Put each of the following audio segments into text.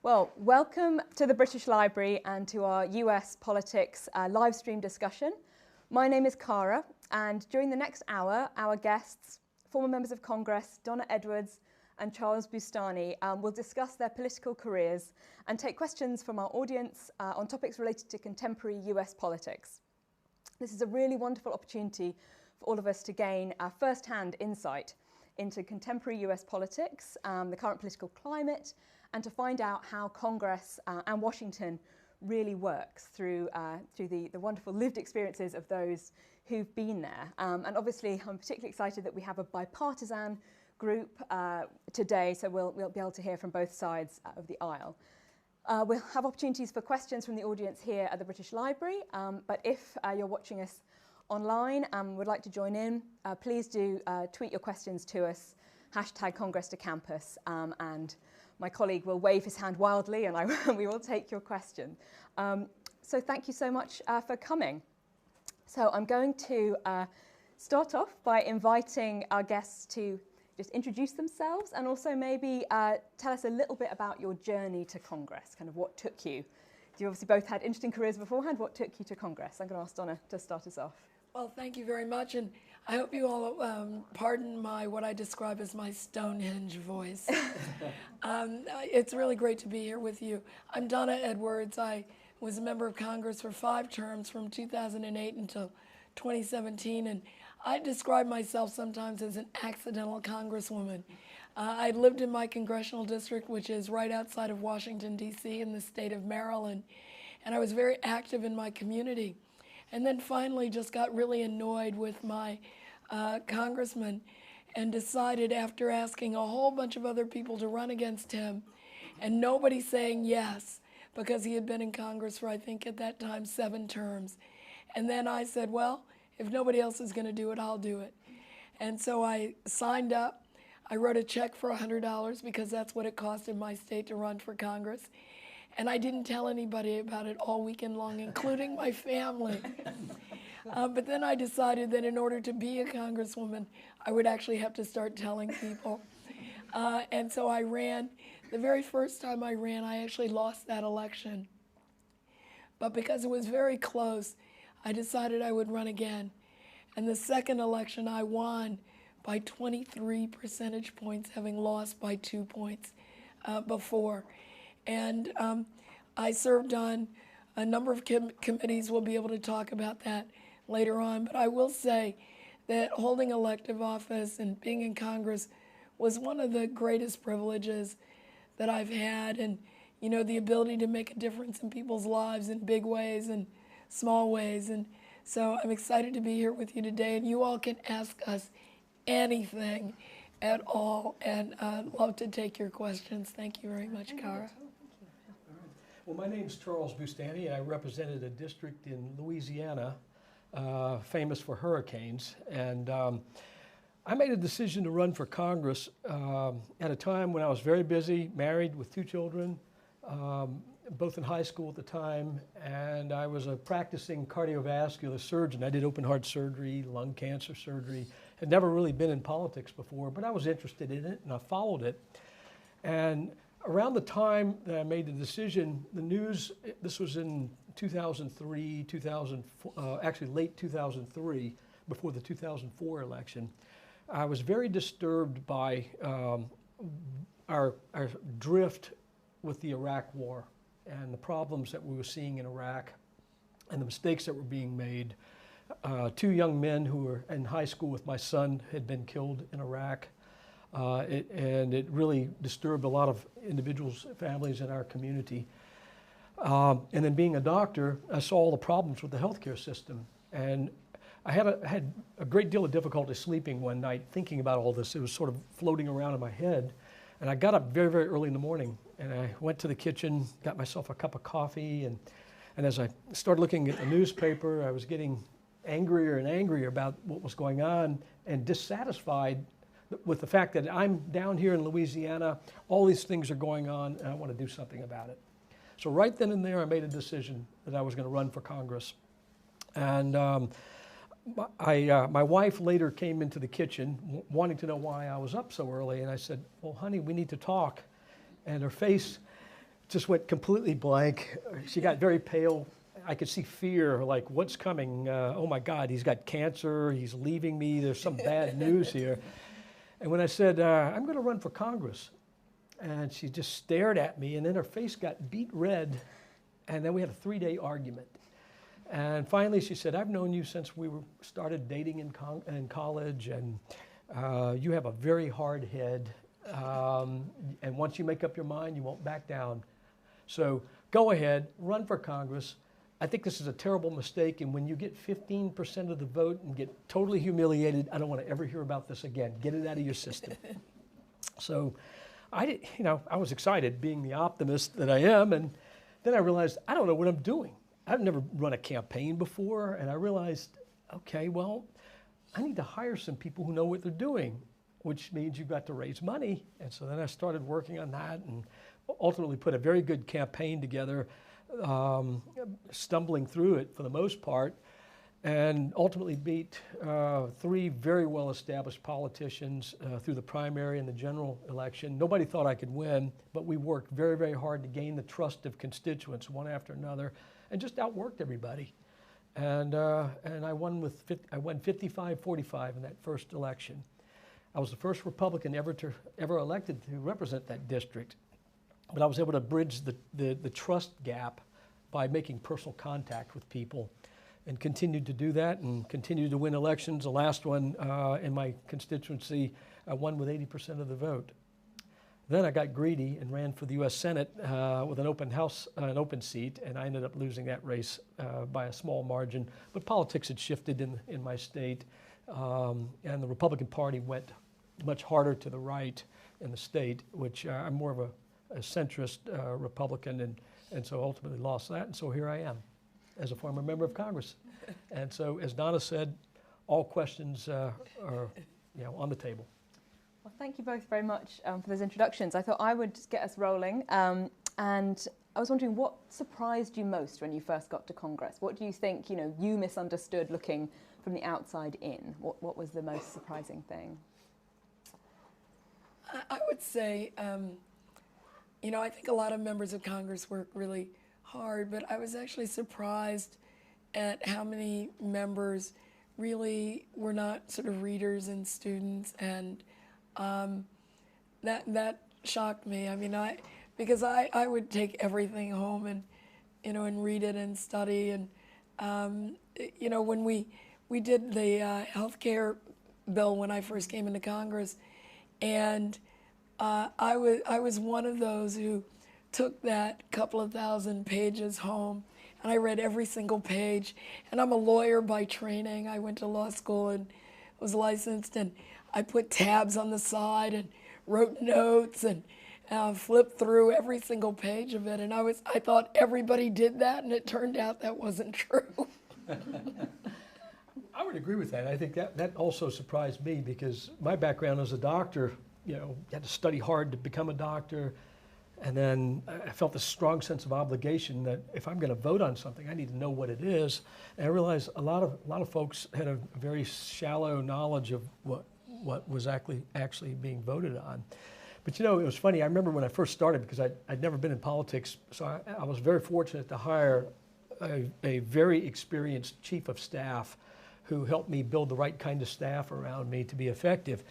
Well, welcome to the British Library and to our US politics live stream discussion. My name is Cara, and during the next hour, our guests, former members of Congress, Donna Edwards and Charles Boustany, will discuss their political careers and take questions from our audience on topics related to contemporary US politics. This is a really wonderful opportunity for all of us to gain first-hand insight into contemporary US politics, the current political climate, and to find out how Congress and Washington really works through the wonderful lived experiences of those who've been there. And obviously, I'm particularly excited that we have a bipartisan group today, so we'll be able to hear from both sides of the aisle. We'll have opportunities for questions from the audience here at the British Library, but if you're watching us online and would like to join in, please do tweet your questions to us, #Congress2Campus, and my colleague will wave his hand wildly and we will take your question. So thank you so much for coming. So I'm going to start off by inviting our guests to just introduce themselves and also maybe tell us a little bit about your journey to Congress, kind of what took you. You obviously both had interesting careers beforehand. What took you to Congress? I'm going to ask Donna to start us off. Well, thank you very much, and I hope you all pardon what I describe as my Stonehenge voice. It's really great to be here with you. I'm Donna Edwards. I was a member of Congress for 5 terms from 2008 until 2017, and I describe myself sometimes as an accidental congresswoman. I lived in my congressional district, which is right outside of Washington, D.C. in the state of Maryland, and I was very active in my community. And then finally just got really annoyed with my congressman and decided, after asking a whole bunch of other people to run against him and nobody saying yes, because he had been in Congress for, I think at that time, 7 terms. And then I said, well, if nobody else is going to do it, I'll do it. And so I signed up. I wrote a check for $100 because that's what it cost in my state to run for Congress. And I didn't tell anybody about it all weekend long, including my family. But then I decided that in order to be a congresswoman, I would actually have to start telling people. And so I ran. The very first time I ran, I actually lost that election. But because it was very close, I decided I would run again. And the second election, I won by 23 percentage points, having lost by 2 points before. And I served on a number of committees. We'll be able to talk about that later on. But I will say that holding elective office and being in Congress was one of the greatest privileges that I've had. And, you know, the ability to make a difference in people's lives in big ways and small ways. And so I'm excited to be here with you today. And you all can ask us anything at all. And I'd love to take your questions. Thank you very much, Cara. Well, my name is Charles Boustany, and I represented a district in Louisiana famous for hurricanes. And I made a decision to run for Congress at a time when I was very busy, married with 2 children, both in high school at the time, and I was a practicing cardiovascular surgeon. I did open heart surgery, lung cancer surgery. Had never really been in politics before, but I was interested in it, and I followed it. And around the time that I made the decision, the news, this was in 2003, actually late 2003, before the 2004 election, I was very disturbed by our drift with the Iraq War and the problems that we were seeing in Iraq and the mistakes that were being made. 2 young men who were in high school with my son had been killed in Iraq. And it really disturbed a lot of individuals, families in our community. And then being a doctor, I saw all the problems with the healthcare system. And I had a great deal of difficulty sleeping one night thinking about all this. It was sort of floating around in my head. And I got up very, very early in the morning, and I went to the kitchen, got myself a cup of coffee, and as I started looking at the newspaper, I was getting angrier and angrier about what was going on and dissatisfied with the fact that I'm down here in Louisiana, all these things are going on, and I want to do something about it. So right then and there, I made a decision that I was going to run for Congress. And my wife later came into the kitchen wanting to know why I was up so early, and I said, well, honey, we need to talk. And her face just went completely blank. She got very pale. I could see fear, like, what's coming? Oh my God, he's got cancer, he's leaving me, there's some bad news here. And when I said, I'm going to run for Congress, and she just stared at me, and then her face got beet red, and then we had a 3-day argument. And finally she said, I've known you since we started dating in college, and you have a very hard head, and once you make up your mind, you won't back down. So go ahead, run for Congress. I think this is a terrible mistake, and when you get 15% of the vote and get totally humiliated, I don't want to ever hear about this again. Get it out of your system. So I was excited, being the optimist that I am, and then I realized I don't know what I'm doing. I've never run a campaign before, and I realized, okay, well, I need to hire some people who know what they're doing, which means you've got to raise money. And so then I started working on that and ultimately put a very good campaign together, stumbling through it for the most part, and ultimately beat 3 very well-established politicians through the primary and the general election. Nobody thought I could win, but we worked very, very hard to gain the trust of constituents one after another, and just outworked everybody. And I won 55-45 in that first election. I was the first Republican ever elected to represent that district. But I was able to bridge the trust gap by making personal contact with people, and continued to do that and continued to win elections. The last one in my constituency, I won with 80% of the vote. Then I got greedy and ran for the U.S. Senate with an open seat, and I ended up losing that race by a small margin. But politics had shifted in my state, and the Republican Party went much harder to the right in the state, which I'm more of a centrist Republican, and so ultimately lost that, and so here I am as a former member of Congress. And so, as Donna said, all questions are on the table. Well, thank you both very much for those introductions. I thought I would just get us rolling, and I was wondering what surprised you most when you first got to Congress? What do you think you misunderstood looking from the outside in? What was the most surprising thing? I would say, I think a lot of members of Congress work really hard, but I was actually surprised at how many members really were not sort of readers and students, and that shocked me. I mean, because I would take everything home and read it and study, and when we did the health care bill when I first came into Congress, and I was one of those who took that couple of thousand pages home, and I read every single page. And I'm a lawyer by training. I went to law school and was licensed, and I put tabs on the side and wrote notes and flipped through every single page of it. And I thought everybody did that, and it turned out that wasn't true. I would agree with that. I think that also surprised me, because my background as a doctor, you had to study hard to become a doctor. And then I felt this strong sense of obligation that if I'm going to vote on something, I need to know what it is. And I realized a lot of folks had a very shallow knowledge of what was actually being voted on. But it was funny. I remember when I first started, because I'd never been in politics, so I was very fortunate to hire a very experienced chief of staff who helped me build the right kind of staff around me to be effective.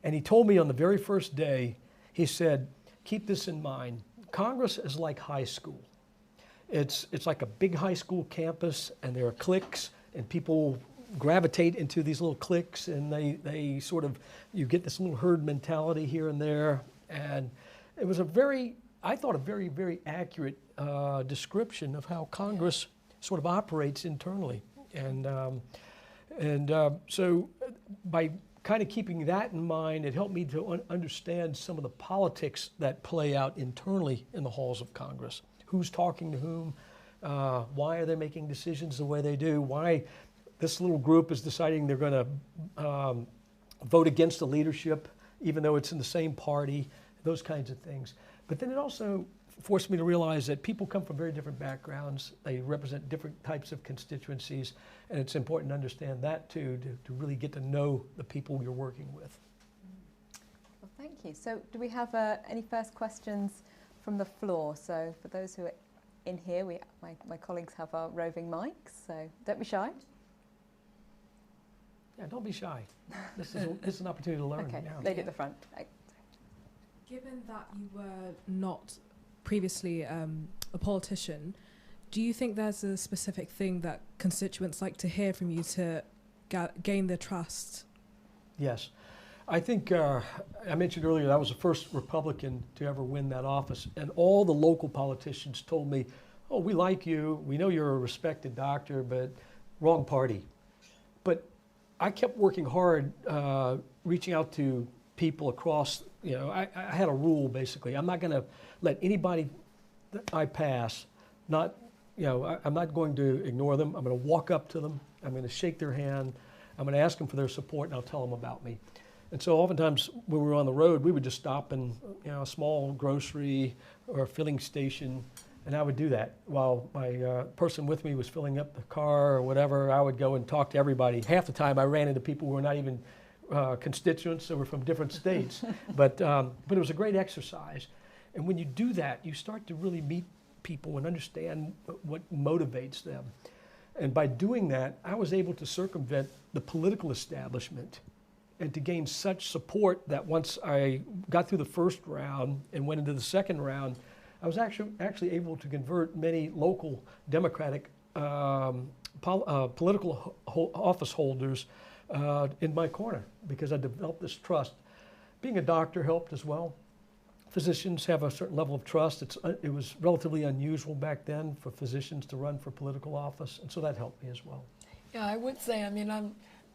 And he told me on the very first day, he said, keep this in mind. Congress is like high school. It's like a big high school campus, and there are cliques, and people gravitate into these little cliques, and they sort of, you get this little herd mentality here and there. And it was I thought a very, very accurate description of how Congress sort of operates internally. So by kind of keeping that in mind, it helped me to understand some of the politics that play out internally in the halls of Congress. Who's talking to whom? Why are they making decisions the way they do? Why this little group is deciding they're going to vote against the leadership, even though it's in the same party, those kinds of things. But then it also forced me to realize that people come from very different backgrounds. They represent different types of constituencies, and it's important to understand that too, to really get to know the people you're working with. Well, thank you. So do we have any first questions from the floor. So for those who are in here, my colleagues have our roving mics, so don't be shy. Yeah, don't be shy. This is an opportunity to learn. Okay, now. lady at the front. Given that you were not previously a politician, do you think there's a specific thing that constituents like to hear from you to gain their trust? Yes. I think I mentioned earlier that I was the first Republican to ever win that office, and all the local politicians told me, oh, we like you, we know you're a respected doctor, but wrong party. But I kept working hard, reaching out to people across, I had a rule basically. I'm not going to let anybody that I pass, I'm not going to ignore them. I'm going to walk up to them, I'm going to shake their hand, I'm going to ask them for their support, and I'll tell them about me. And so oftentimes when we were on the road, we would just stop in a small grocery or a filling station, and I would do that. While my person with me was filling up the car or whatever, I would go and talk to everybody. Half the time I ran into people who were not even constituents, they were from different states. But it was a great exercise. And when you do that, you start to really meet people and understand what motivates them. And by doing that, I was able to circumvent the political establishment and to gain such support that once I got through the first round and went into the second round, I was actually able to convert many local Democratic political office holders in my corner because I developed this trust. Being a doctor helped as well. Physicians have a certain level of trust. It was relatively unusual back then for physicians to run for political office, and so that helped me as well. Yeah, I would say, I'm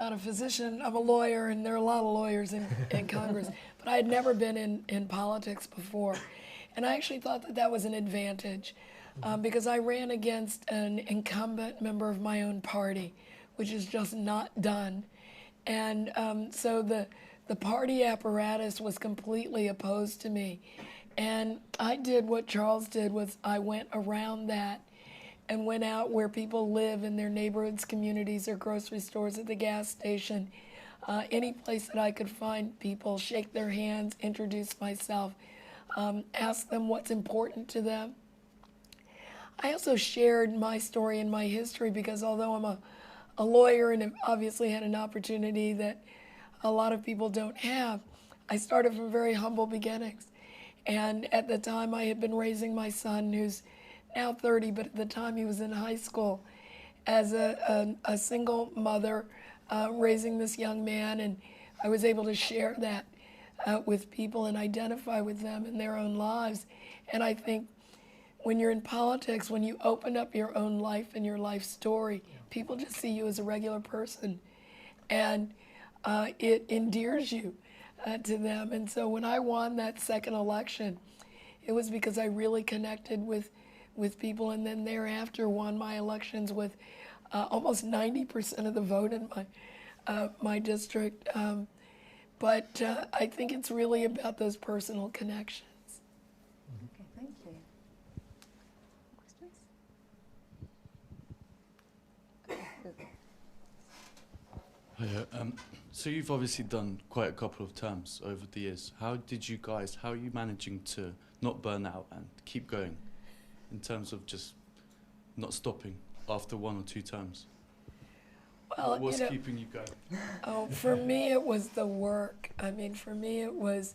not a physician, I'm a lawyer, and there are a lot of lawyers in Congress, but I had never been in politics before. And I actually thought that was an advantage because I ran against an incumbent member of my own party, which is just not done. And so the party apparatus was completely opposed to me. And I did what Charles did, was I went around that and went out where people live in their neighborhoods, communities, or grocery stores, at the gas station, any place that I could find people, shake their hands, introduce myself, ask them what's important to them. I also shared my story and my history because although I'm a lawyer and have obviously had an opportunity that a lot of people don't have, I started from very humble beginnings. And at the time I had been raising my son, who's now 30, but at the time he was in high school, as a single mother raising this young man, and I was able to share that with people and identify with them in their own lives. And I think when you're in politics, when you open up your own life and your life story, people just see you as a regular person, and it endears you to them. And so when I won that second election, it was because I really connected with people, and then thereafter won my elections with almost 90% of the vote in my district. But I think it's really about those personal connections. Okay, thank you. Questions? Hiya. So you've obviously done quite a couple of terms over the years. How are you managing to not burn out and keep going in terms of just not stopping after one or two terms? Well, What's keeping you going? Oh, for me, it was the work. I mean, for me, it was,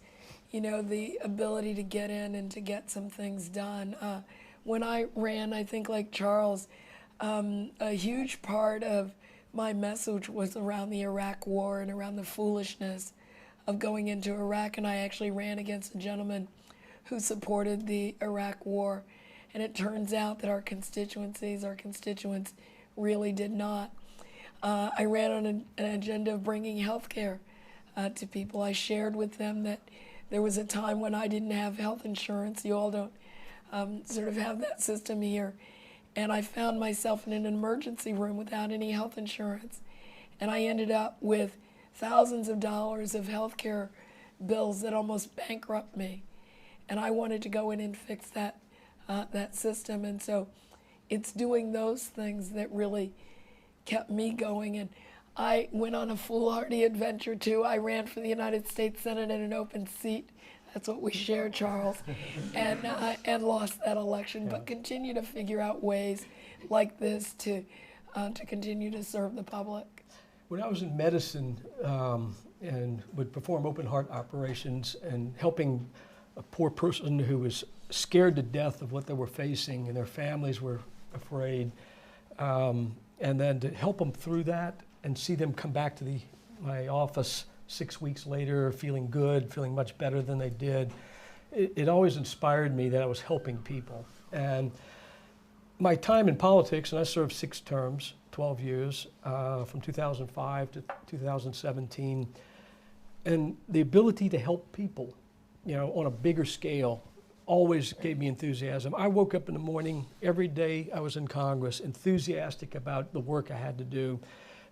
the ability to get in and to get some things done. When I ran, I think like Charles, a huge part of my message was around the Iraq War and around the foolishness of going into Iraq. And I actually ran against a gentleman who supported the Iraq War. And it turns out that our constituents really did not. I ran on an agenda of bringing health care to people. I shared with them that there was a time when I didn't have health insurance. You all don't sort of have that system here. And I found myself in an emergency room without any health insurance. And I ended up with thousands of dollars of health care bills that almost bankrupt me. And I wanted to go in and fix that system. And so it's doing those things that really kept me going. And I went on a foolhardy adventure too. I ran for the United States Senate in an open seat That's what we share, Charles, and lost that election, but continue to figure out ways like this to continue to serve the public. When I was in medicine and would perform open heart operations and helping a poor person who was scared to death of what they were facing and their families were afraid, and then to help them through that and see them come back to my office 6 weeks later feeling good, feeling much better than they did, it always inspired me that I was helping people. And my time in politics, and I served 6 terms, 12 years, from 2005 to 2017, and the ability to help people, on a bigger scale, always gave me enthusiasm. I woke up in the morning, every day I was in Congress, enthusiastic about the work I had to do.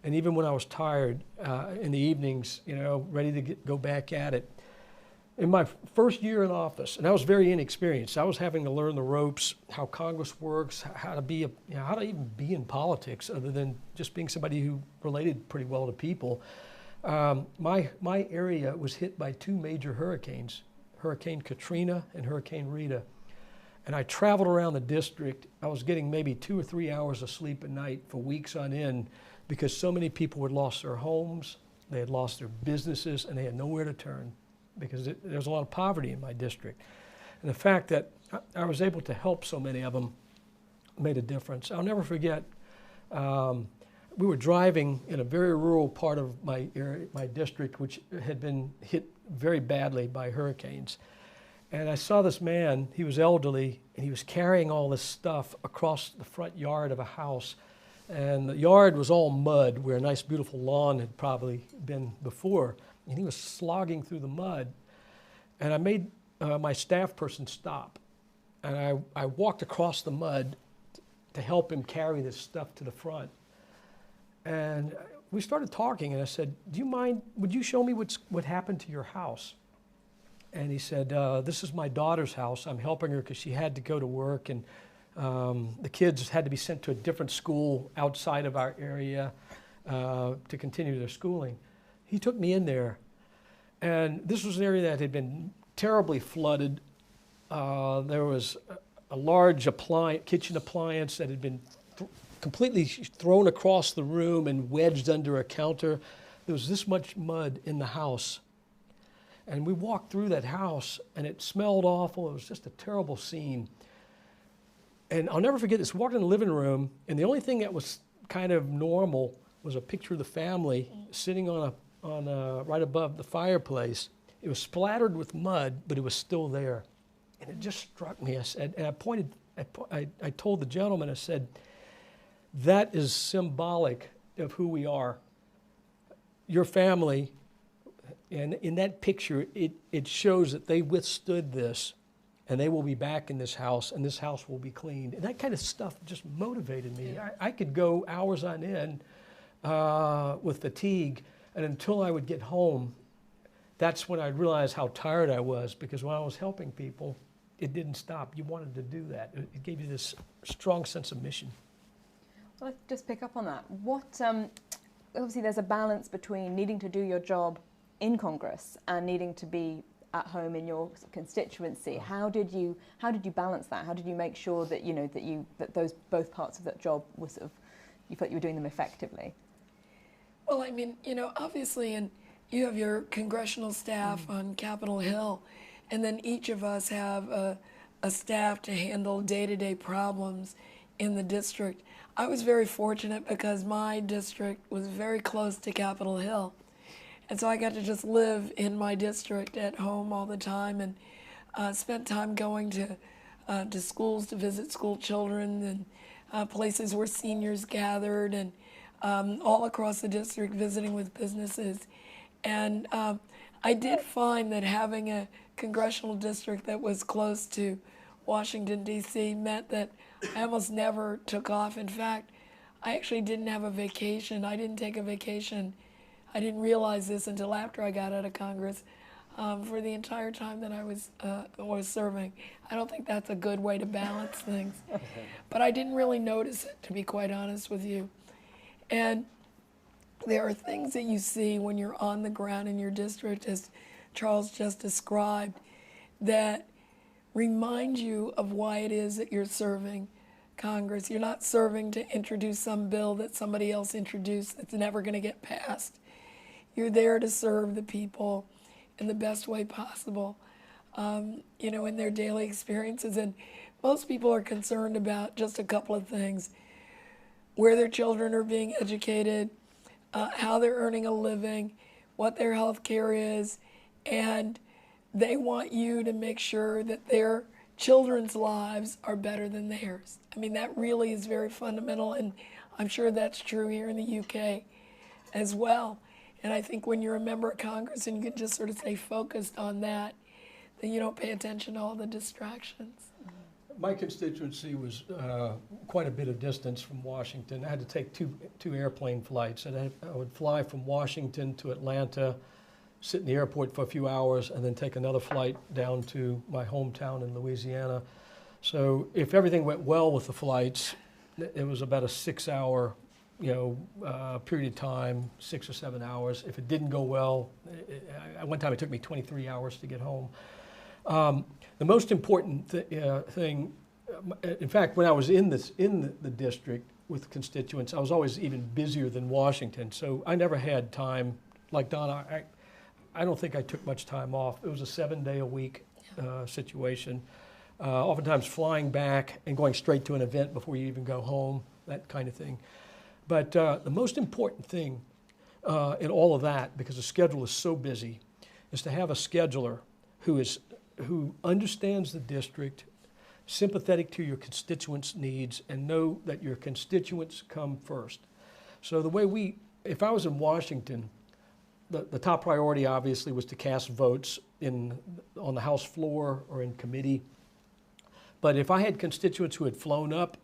And even when I was tired in the evenings, ready to go back at it. In my first year in office, and I was very inexperienced, I was having to learn the ropes, how Congress works, how to even be in politics other than just being somebody who related pretty well to people. My area was hit by 2 major hurricanes, Hurricane Katrina and Hurricane Rita. And I traveled around the district. I was getting maybe 2 or 3 hours of sleep a night for weeks on end because so many people had lost their homes, they had lost their businesses, and they had nowhere to turn because there was a lot of poverty in my district. And the fact that I was able to help so many of them made a difference. I'll never forget, we were driving in a very rural part of my area, my district, which had been hit very badly by hurricanes. And I saw this man, he was elderly, and he was carrying all this stuff across the front yard of a house. And the yard was all mud, where a nice, beautiful lawn had probably been before. And he was slogging through the mud. And I made my staff person stop. And I walked across the mud to help him carry this stuff to the front. And we started talking, and I said, "Do you mind, would you show me what happened to your house?" And he said, "This is my daughter's house. I'm helping her because she had to go to work, and the kids had to be sent to a different school outside of our area to continue their schooling." He took me in there, and this was an area that had been terribly flooded. There was a large kitchen appliance that had been completely thrown across the room and wedged under a counter. There was this much mud in the house. And we walked through that house, and it smelled awful. It was just a terrible scene. And I'll never forget this. Walked in the living room, and the only thing that was kind of normal was a picture of the family sitting on right above the fireplace. It was splattered with mud, but it was still there. And it just struck me. I said, and I told the gentleman, I said, "That is symbolic of who we are. Your family." And in that picture, it shows that they withstood this, and they will be back in this house, and this house will be cleaned. And that kind of stuff just motivated me. I could go hours on end with fatigue, and until I would get home, that's when I'd realize how tired I was, because when I was helping people, it didn't stop. You wanted to do that. It gave you this strong sense of mission. Well, let's just pick up on that. Obviously there's a balance between needing to do your job in Congress and needing to be at home in your constituency. How did you balance that? How did you make sure that that those both parts of that job were you felt you were doing them effectively? Well, I mean, obviously, and you have your congressional staff on Capitol Hill, and then each of us have a staff to handle day-to-day problems in the district. I was very fortunate because my district was very close to Capitol Hill. And so I got to just live in my district at home all the time, and spent time going to schools to visit school children and places where seniors gathered, and all across the district visiting with businesses. And I did find that having a congressional district that was close to Washington, D.C. meant that I almost never took off. In fact, I actually didn't have a vacation. I didn't take a vacation. I didn't realize this until after I got out of Congress for the entire time that I was serving. I don't think that's a good way to balance things. But I didn't really notice it, to be quite honest with you. And there are things that you see when you're on the ground in your district, as Charles just described. that remind you of why it is that you're serving Congress. You're not serving to introduce some bill that somebody else introduced that's never going to get passed. You're there to serve the people in the best way possible, in their daily experiences. And most people are concerned about just a couple of things: where their children are being educated, how they're earning a living, what their health care is, and they want you to make sure that their children's lives are better than theirs. I mean, that really is very fundamental, and I'm sure that's true here in the UK as well. And I think when you're a member of Congress and you can just sort of stay focused on that, then you don't pay attention to all the distractions. My constituency was quite a bit of distance from Washington. I had to take two airplane flights. And I would fly from Washington to Atlanta, sit in the airport for a few hours, and then take another flight down to my hometown in Louisiana. So if everything went well with the flights, it was about a 6-hour period of time, 6 or 7 hours. If it didn't go well, at one time it took me 23 hours to get home. The most important thing, in fact, when I was in the district with constituents, I was always even busier than Washington. So I never had time, like Donna, I don't think I took much time off. It was a 7-day-a-week situation. Oftentimes flying back and going straight to an event before you even go home, that kind of thing. But the most important thing in all of that, because the schedule is so busy, is to have a scheduler who understands the district, sympathetic to your constituents' needs, and know that your constituents come first. So the way if I was in Washington, the top priority obviously was to cast votes on the House floor or in committee. But if I had constituents who had flown up,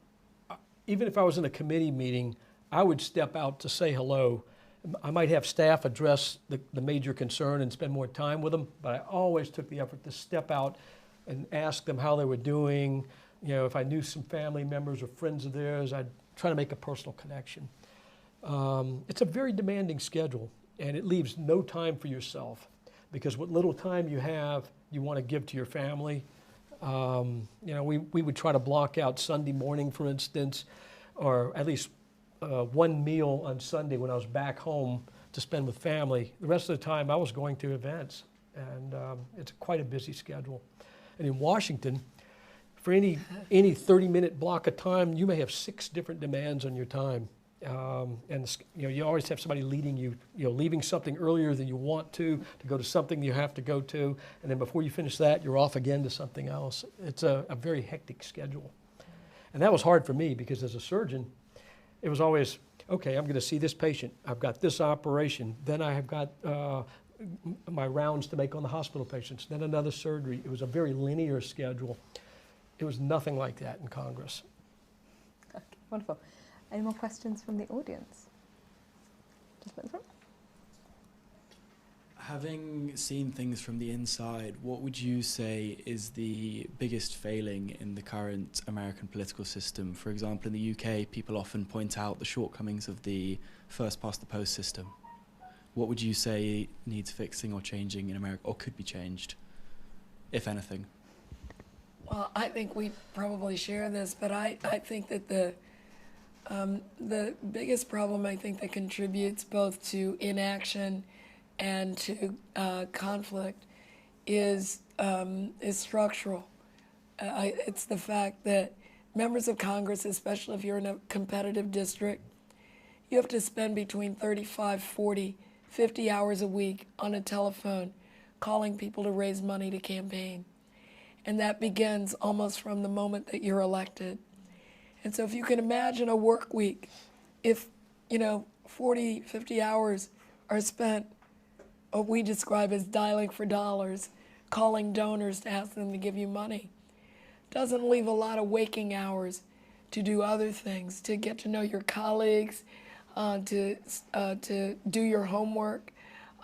even if I was in a committee meeting, I would step out to say hello. I might have staff address the major concern and spend more time with them, but I always took the effort to step out and ask them how they were doing. If I knew some family members or friends of theirs, I'd try to make a personal connection. It's a very demanding schedule, and it leaves no time for yourself, because what little time you have, you want to give to your family. We would try to block out Sunday morning, for instance, or at least one meal on Sunday when I was back home to spend with family. The rest of the time I was going to events, and it's quite a busy schedule. And in Washington, for any 30-minute block of time, you may have 6 different demands on your time. You always have somebody leading you, leaving something earlier than you want to go to something you have to go to, and then before you finish that, you're off again to something else. It's a very hectic schedule. And that was hard for me, because as a surgeon, it was always, okay, I'm going to see this patient. I've got this operation. Then I have got my rounds to make on the hospital patients. Then another surgery. It was a very linear schedule. It was nothing like that in Congress. Okay, wonderful. Any more questions from the audience? Just at the front. Having seen things from the inside, what would you say is the biggest failing in the current American political system? For example, in the UK, people often point out the shortcomings of the first-past-the-post system. What would you say needs fixing or changing in America, or could be changed, if anything? Well, I think we probably share this, but I think that the biggest problem, I think, that contributes both to inaction and to conflict is structural. It's the fact that members of Congress, especially if you're in a competitive district, you have to spend between 35, 40, 50 hours a week on a telephone calling people to raise money to campaign. And that begins almost from the moment that you're elected. And so if you can imagine a work week, if 40, 50 hours are spent what we describe as dialing for dollars, calling donors to ask them to give you money, doesn't leave a lot of waking hours to do other things, to get to know your colleagues, to do your homework,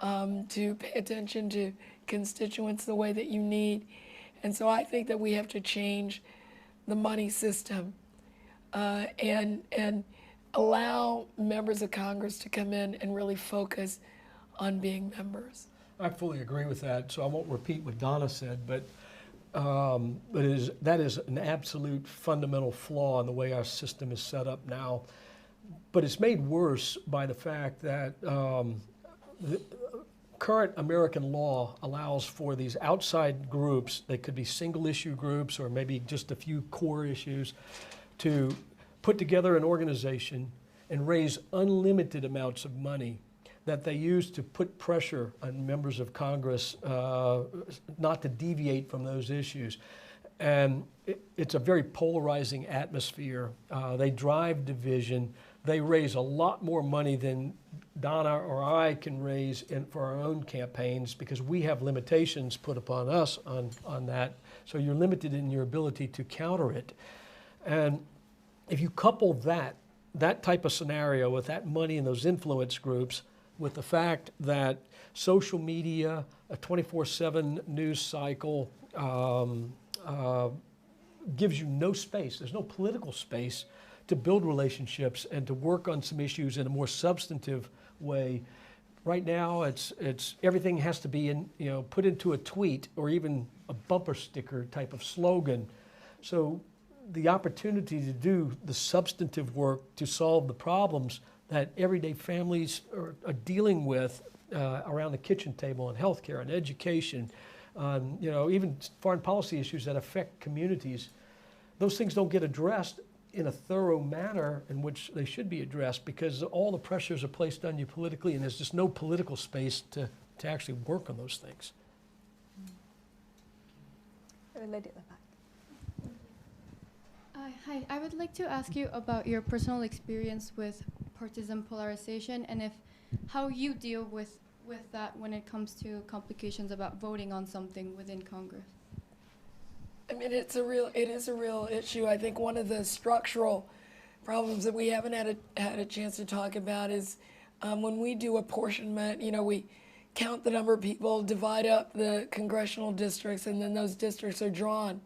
to pay attention to constituents the way that you need. And so I think that we have to change the money system and allow members of Congress to come in and really focus on being members. I fully agree with that, so I won't repeat what Donna said, but that is an absolute fundamental flaw in the way our system is set up now. But it's made worse by the fact that the current American law allows for these outside groups, they could be single issue groups or maybe just a few core issues, to put together an organization and raise unlimited amounts of money that they use to put pressure on members of Congress not to deviate from those issues. And it's a very polarizing atmosphere. They drive division. They raise a lot more money than Donna or I can raise for our own campaigns because we have limitations put upon us on that. So you're limited in your ability to counter it. And if you couple that type of scenario with that money and those influence groups with the fact that social media, a 24/7 news cycle, gives you no space. There's no political space to build relationships and to work on some issues in a more substantive way. Right now, it's everything has to be put into a tweet or even a bumper sticker type of slogan. So the opportunity to do the substantive work to solve the problems that everyday families are dealing with around the kitchen table in healthcare and education, even foreign policy issues that affect communities, those things don't get addressed in a thorough manner in which they should be addressed because all the pressures are placed on you politically and there's just no political space to actually work on those things. Lady at the back. Hi, I would like to ask you about your personal experience with partisan polarization and how you deal with that when it comes to complications about voting on something within Congress. I mean, it is a real issue. I think one of the structural problems that we haven't had a chance to talk about is when we do apportionment, we count the number of people, divide up the congressional districts, and then those districts are drawn.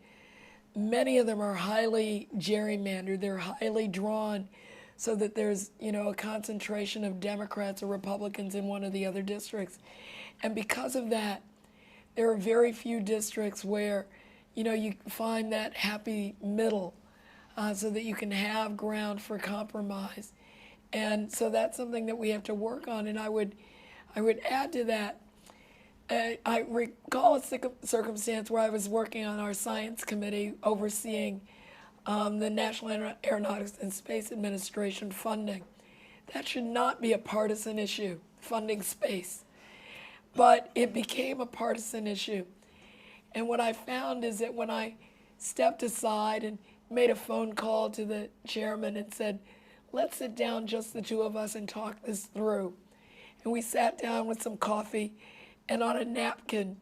Many of them are highly gerrymandered. They're highly drawn so that there's, a concentration of Democrats or Republicans in one of the other districts. And because of that, there are very few districts where, you find that happy middle so that you can have ground for compromise. And so that's something that we have to work on. And I would add to that, I recall a circumstance where I was working on our science committee overseeing the National Aeronautics and Space Administration funding. That should not be a partisan issue, funding space. But it became a partisan issue. And what I found is that when I stepped aside and made a phone call to the chairman and said, let's sit down, just the two of us, and talk this through. And we sat down with some coffee and on a napkin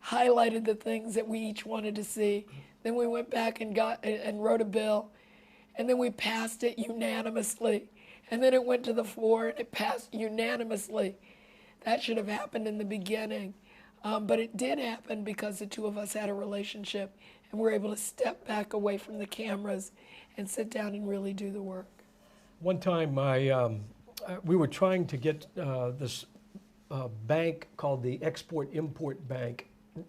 highlighted the things that we each wanted to see. Then we went back and wrote a bill, and then we passed it unanimously. And then it went to the floor and it passed unanimously. That should have happened in the beginning. But it did happen because the two of us had a relationship and were able to step back away from the cameras and sit down and really do the work. One time we were trying to get this bank called the Export-Import Bank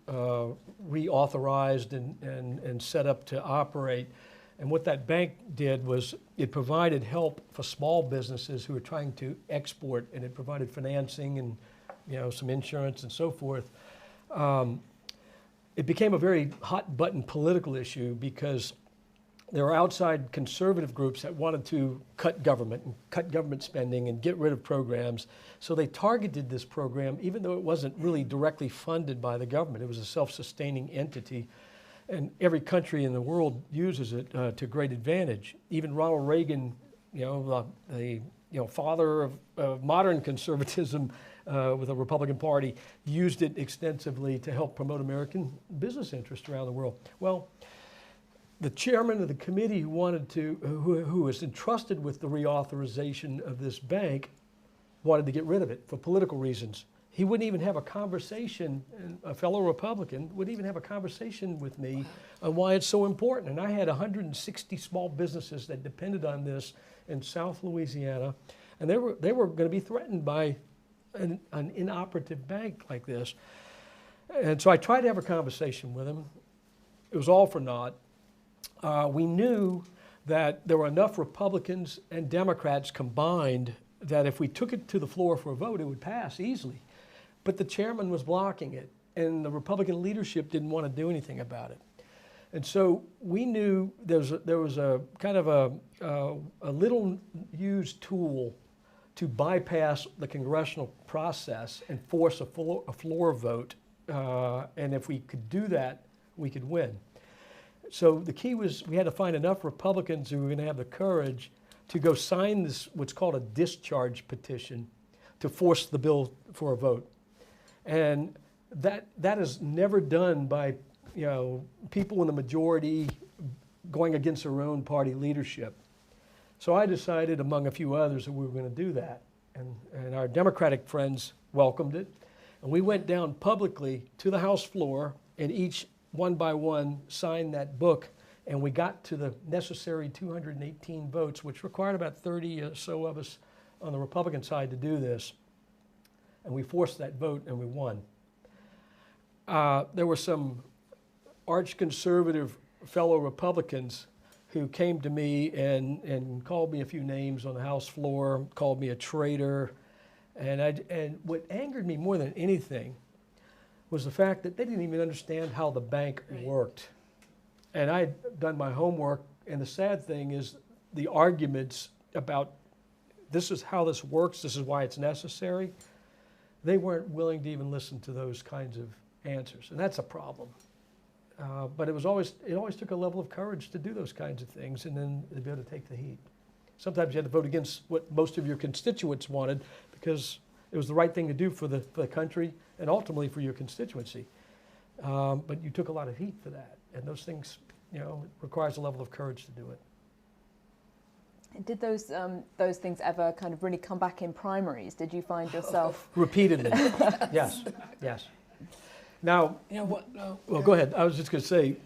reauthorized and set up to operate. And what that bank did was it provided help for small businesses who were trying to export, and it provided financing and some insurance and so forth. It became a very hot button political issue because there were outside conservative groups that wanted to cut government spending and get rid of programs. So they targeted this program, even though it wasn't really directly funded by the government. It was a self-sustaining entity. And every country in the world uses it to great advantage. Even Ronald Reagan, the father of modern conservatism with the Republican Party, used it extensively to help promote American business interests around the world. Well, the chairman of the committee who was entrusted with the reauthorization of this bank wanted to get rid of it for political reasons. He wouldn't even have a conversation, a fellow Republican wouldn't even have a conversation with me on why it's so important. And I had 160 small businesses that depended on this in South Louisiana, and they were going to be threatened by an inoperative bank like this. And so I tried to have a conversation with him, it was all for naught. We knew that there were enough Republicans and Democrats combined that if we took it to the floor for a vote, it would pass easily. But the chairman was blocking it, and the Republican leadership didn't want to do anything about it. And so we knew there was a kind of a little used tool to bypass the congressional process and force a floor vote. And if we could do that, we could win. So the key was we had to find enough Republicans who were going to have the courage to go sign this, what's called a discharge petition, to force the bill for a vote. And that is never done by people in the majority going against their own party leadership. So I decided, among a few others, that we were going to do that. And our Democratic friends welcomed it. And we went down publicly to the House floor, and each one by one signed that book. And we got to the necessary 218 votes, which required about 30 or so of us on the Republican side to do this. And we forced that vote, and we won. There were some arch-conservative fellow Republicans who came to me and called me a few names on the House floor, called me a traitor. And what angered me more than anything was the fact that they didn't even understand how the bank worked. And I had done my homework, and the sad thing is the arguments about this is how this works, this is why it's necessary, they weren't willing to even listen to those kinds of answers, and that's a problem. But it always took a level of courage to do those kinds of things, and then to be able to take the heat. Sometimes you had to vote against what most of your constituents wanted because it was the right thing to do for the country and ultimately for your constituency. But you took a lot of heat for that, and those things, it requires a level of courage to do it. Did those things ever kind of really come back in primaries? Did you find yourself repeatedly? Yes. Now, what? No. Well, go ahead. I was just going to say,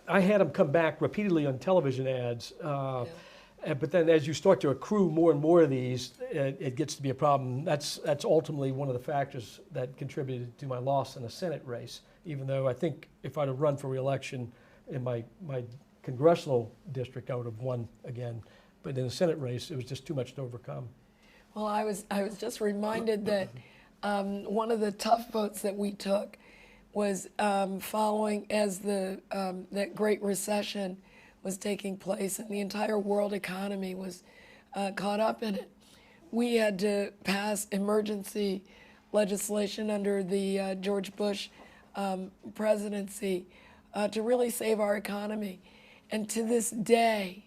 I had them come back repeatedly on television ads. But then, as you start to accrue more and more of these, it gets to be a problem. That's ultimately one of the factors that contributed to my loss in the Senate race. Even though I think if I'd have run for re-election in my congressional district, I would have won again. But in the Senate race, it was just too much to overcome. Well, I was just reminded that one of the tough votes that we took was following as that Great Recession was taking place and the entire world economy was caught up in it. We had to pass emergency legislation under the George Bush presidency to really save our economy. And to this day,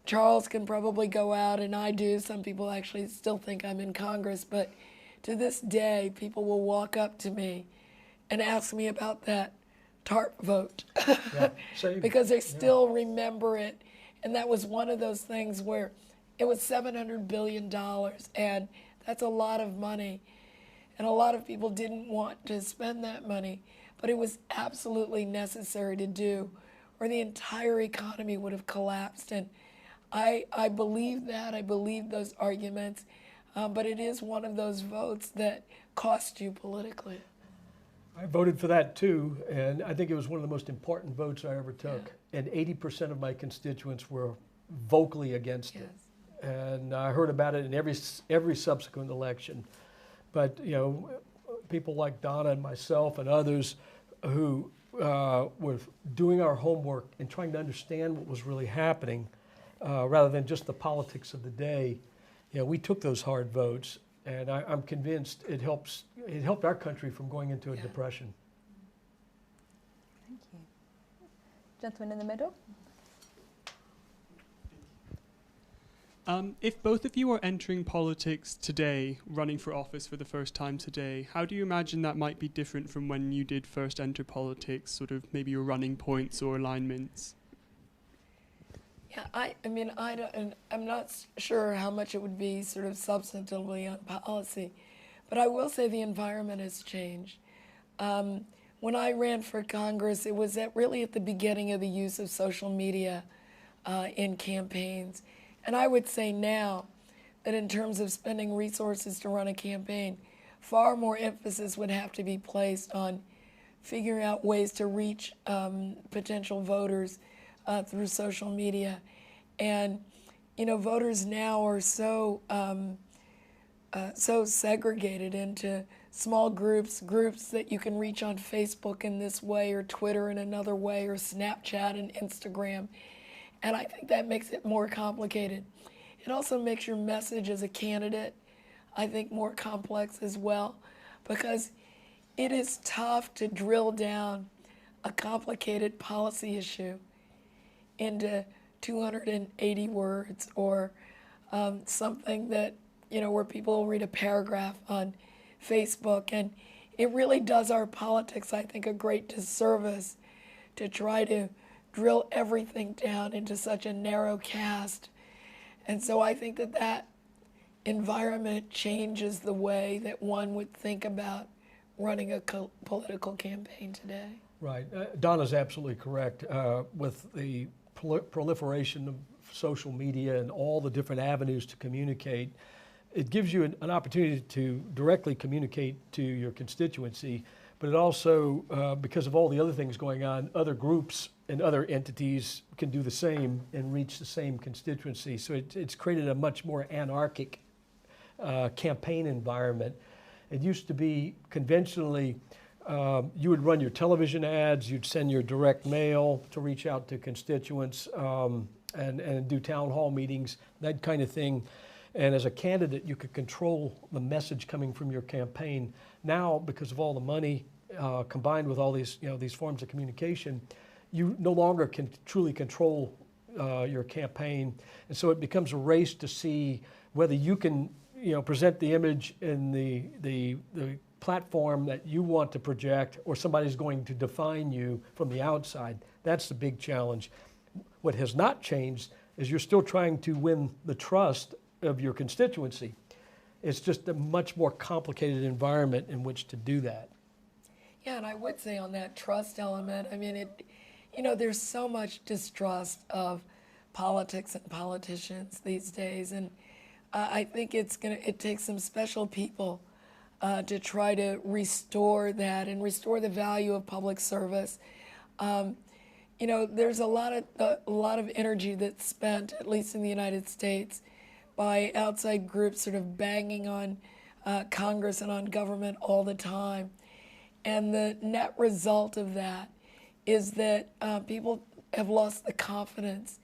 Charles can probably go out, and I do. Some people actually still think I'm in Congress, but to this day, people will walk up to me and ask me about that TARP vote because they still remember it. And that was one of those things where it was $700 billion, and that's a lot of money. And a lot of people didn't want to spend that money, but it was absolutely necessary to do, or the entire economy would have collapsed. And I believe that. I believe those arguments. But it is one of those votes that cost you politically. I voted for that too, and I think it was one of the most important votes I ever took. Yeah. And 80% of my constituents were vocally against it. And I heard about it in every subsequent election. But people like Donna and myself and others who were doing our homework and trying to understand what was really happening, rather than just the politics of the day, we took those hard votes. And I'm convinced it helped our country from going into a depression. Thank you. Gentleman in the middle. If both of you are entering politics today, running for office for the first time today, how do you imagine that might be different from when you did first enter politics, sort of maybe your running points or alignments? Yeah, I'm not sure how much it would be sort of substantively on policy, but I will say the environment has changed. When I ran for Congress, it was really at the beginning of the use of social media in campaigns. And I would say now that in terms of spending resources to run a campaign, far more emphasis would have to be placed on figuring out ways to reach potential voters through social media. And, you know, voters now are so segregated into small groups that you can reach on Facebook in this way, or Twitter in another way, or Snapchat and Instagram. And I think that makes it more complicated. It also makes your message as a candidate, I think, more complex as well, because it is tough to drill down a complicated policy issue into 280 words, or something that, you know, where people will read a paragraph on Facebook. And it really does our politics, I think, a great disservice to try to drill everything down into such a narrow cast. And so I think that that environment changes the way that one would think about running a political campaign today. Right. Donna's absolutely correct. With the proliferation of social media and all the different avenues to communicate, it gives you an opportunity to directly communicate to your constituency, but it also, because of all the other things going on, other groups and other entities can do the same and reach the same constituency. So it's created a much more anarchic campaign environment. It used to be conventionally, you would run your television ads, you'd send your direct mail to reach out to constituents, and do town hall meetings, that kind of thing. And as a candidate, you could control the message coming from your campaign. Now, because of all the money combined with all these, you know, these forms of communication, you no longer can truly control your campaign. And so it becomes a race to see whether you can, you know, present the image in the platform that you want to project, or somebody's going to define you from the outside. That's the big challenge. What has not changed is you're still trying to win the trust of your constituency. It's just a much more complicated environment in which to do that. Yeah, and I would say on that trust element, I mean, you know, there's so much distrust of politics and politicians these days, and I think it takes some special people to try to restore that and restore the value of public service. You know, there's a lot of energy that's spent, at least in the United States, by outside groups sort of banging on Congress and on government all the time. And the net result of that is that people have lost the confidence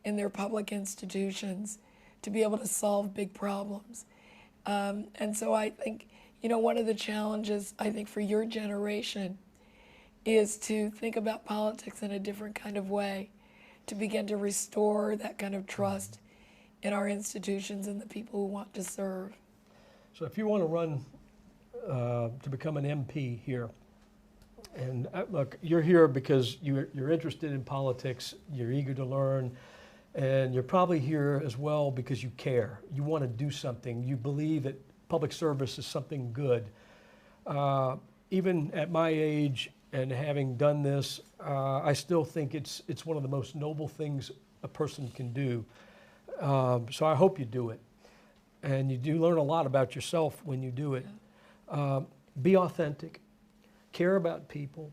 in their public institutions to be able to solve big problems. And so I think, you know, one of the challenges, I think, for your generation is to think about politics in a different kind of way, to begin to restore that kind of trust in our institutions and the people who want to serve. So if you want to run to become an MP here, and look, you're here because you're interested in politics, you're eager to learn, and you're probably here as well because you care. You want to do something. You believe that public service is something good. Even at my age and having done this, I still think it's one of the most noble things a person can do. So I hope you do it. And you do learn a lot about yourself when you do it. Be authentic, care about people,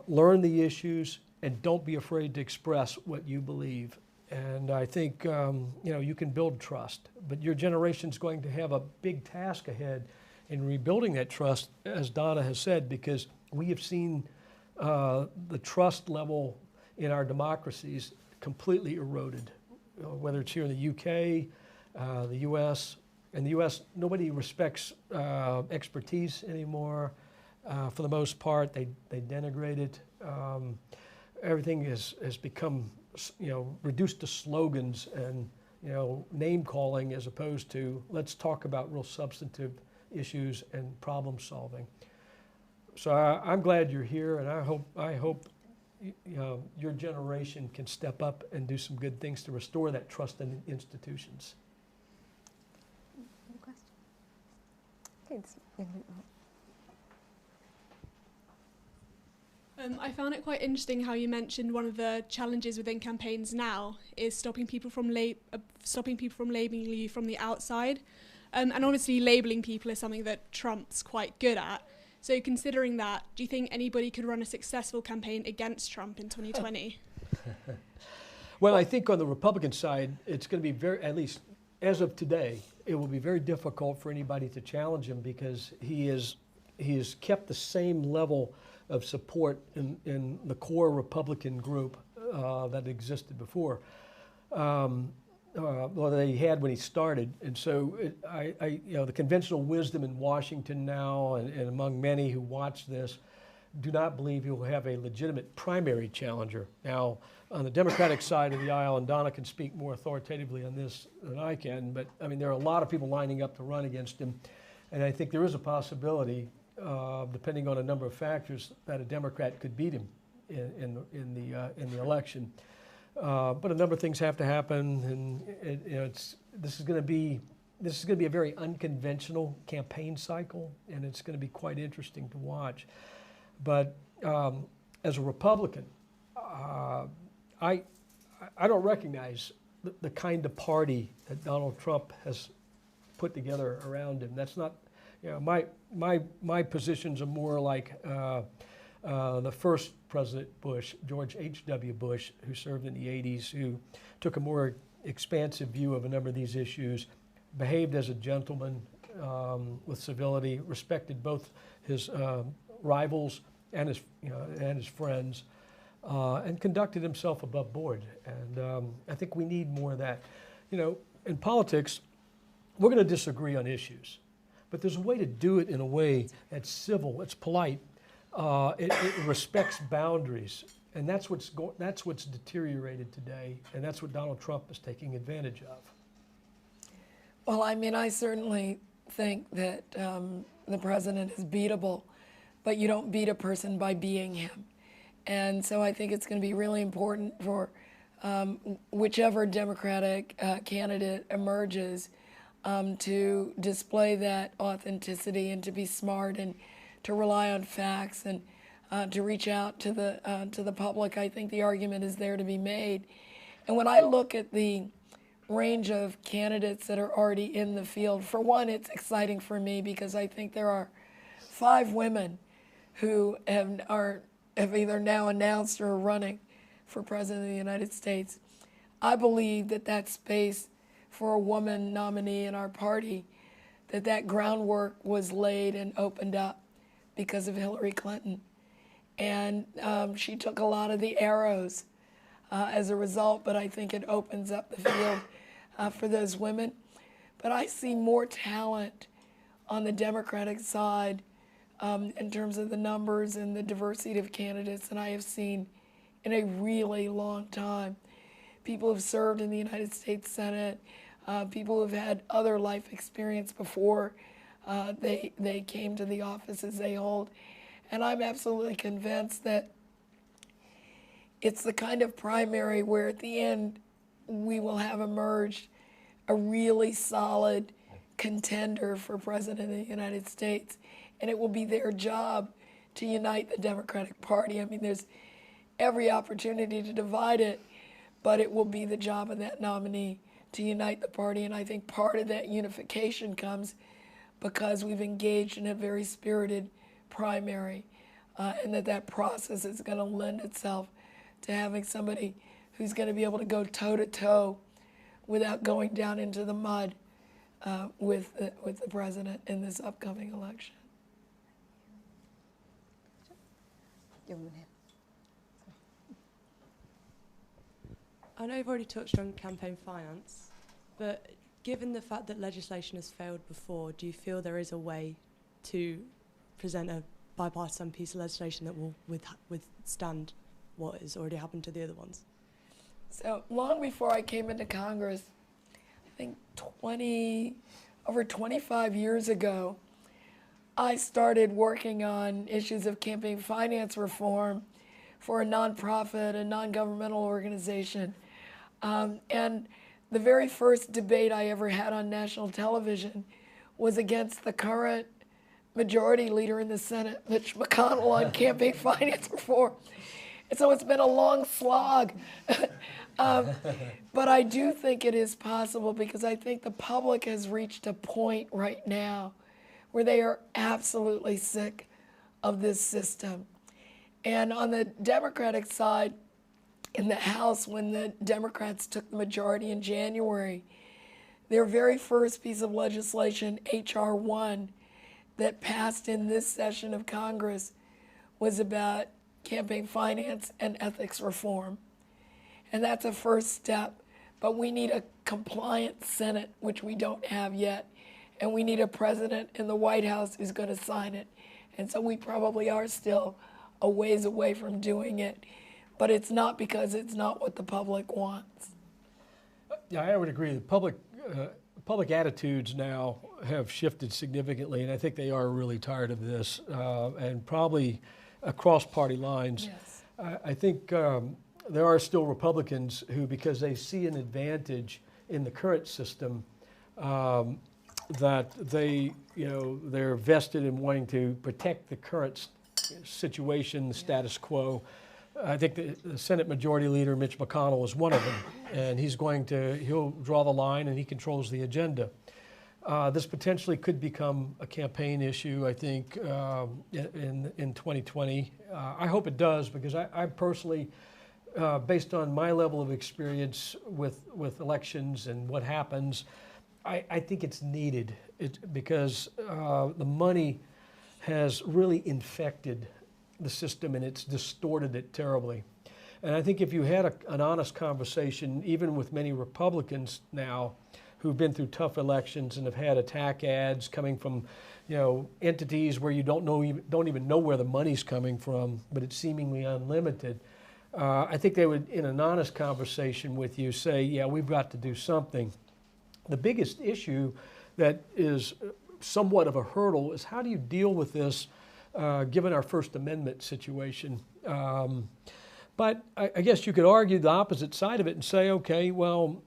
learn the issues, and don't be afraid to express what you believe. And I think you know, you can build trust, but your generation's going to have a big task ahead in rebuilding that trust, as Donna has said, because we have seen the trust level in our democracies completely eroded. Whether it's here in the UK, the US. In the US, nobody respects expertise anymore. For the most part, they denigrate it. Everything has become, you know, reduced to slogans and, you know, name calling, as opposed to let's talk about real substantive issues and problem solving. So I'm glad you're here, and I hope you know, your generation can step up and do some good things to restore that trust in institutions. Any questions? I found it quite interesting how you mentioned one of the challenges within campaigns now is stopping people from labeling you from the outside, and obviously labeling people is something that Trump's quite good at. So considering that, do you think anybody could run a successful campaign against Trump in 2020? Well, I think on the Republican side, it's going to be very, at least as of today, it will be very difficult for anybody to challenge him because he has kept the same level of support in the core Republican group that existed before, well, that he had when he started. And so the conventional wisdom in Washington now and among many who watch this do not believe he will have a legitimate primary challenger. Now, on the Democratic side of the aisle, and Donna can speak more authoritatively on this than I can, but I mean, there are a lot of people lining up to run against him. And I think there is a possibility, depending on a number of factors, that a Democrat could beat him in the election. But a number of things have to happen, and this is going to be a very unconventional campaign cycle, and it's going to be quite interesting to watch. But as a Republican, I don't recognize the kind of party that Donald Trump has put together around him. That's not, my positions are more like the first President Bush, George H.W. Bush, who served in the 80s, who took a more expansive view of a number of these issues, behaved as a gentleman with civility, respected both his rivals and his friends, and conducted himself above board. And I think we need more of that. In politics, we're going to disagree on issues, but there's a way to do it in a way that's civil, it's polite, it respects boundaries, and that's what's deteriorated today, and that's what Donald Trump is taking advantage of. Well, I mean, I certainly think that the president is beatable, but you don't beat a person by being him. And so I think it's going to be really important for whichever Democratic candidate emerges to display that authenticity and to be smart and to rely on facts and to reach out to the public. I think the argument is there to be made. And when I look at the range of candidates that are already in the field, for one, it's exciting for me because I think there are 5 women who have either now announced or are running for President of the United States. I believe that space for a woman nominee in our party, that groundwork was laid and opened up because of Hillary Clinton. And she took a lot of the arrows as a result, but I think it opens up the field for those women. But I see more talent on the Democratic side in terms of the numbers and the diversity of candidates than I have seen in a really long time. People have served in the United States Senate. People have had other life experience before they came to the offices they hold. And I'm absolutely convinced that it's the kind of primary where at the end we will have emerged a really solid contender for President of the United States. And it will be their job to unite the Democratic Party. I mean, there's every opportunity to divide it, but it will be the job of that nominee to unite the party. And I think part of that unification comes because we've engaged in a very spirited primary, and that process is going to lend itself to having somebody who's going to be able to go toe-to-toe without going down into the mud with the president in this upcoming election. I know you've already touched on campaign finance, but given the fact that legislation has failed before, do you feel there is a way to present a bipartisan piece of legislation that will withstand what has already happened to the other ones? So long before I came into Congress, I think over 25 years ago, I started working on issues of campaign finance reform for a nonprofit, a non-governmental organization. And the very first debate I ever had on national television was against the current majority leader in the Senate, Mitch McConnell, on campaign finance reform. And so it's been a long slog. But I do think it is possible because I think the public has reached a point right now where they are absolutely sick of this system. And on the Democratic side, in the House, when the Democrats took the majority in January, their very first piece of legislation, H.R. 1, that passed in this session of Congress was about campaign finance and ethics reform. And that's a first step, but we need a compliant Senate, which we don't have yet, and we need a president in the White House who's going to sign it. And so we probably are still a ways away from doing it, but it's not because it's not what the public wants. Yeah, I would agree. The public attitudes now have shifted significantly, and I think they are really tired of this, and probably across party lines. Yes. I think there are still Republicans who, because they see an advantage in the current system, that they're vested in wanting to protect the current situation, the status quo. I think the Senate Majority Leader, Mitch McConnell, is one of them, and he'll draw the line and he controls the agenda. This potentially could become a campaign issue, I think, in 2020. I hope it does, because I personally, based on my level of experience with elections and what happens, I think it's needed because the money has really infected the system and it's distorted it terribly. And I think if you had an honest conversation, even with many Republicans now who've been through tough elections and have had attack ads coming from, entities where you don't even know where the money's coming from, but it's seemingly unlimited, I think they would, in an honest conversation with you, say, yeah, we've got to do something. The biggest issue that is somewhat of a hurdle is how do you deal with this given our First Amendment situation? But I guess you could argue the opposite side of it and say, okay, well,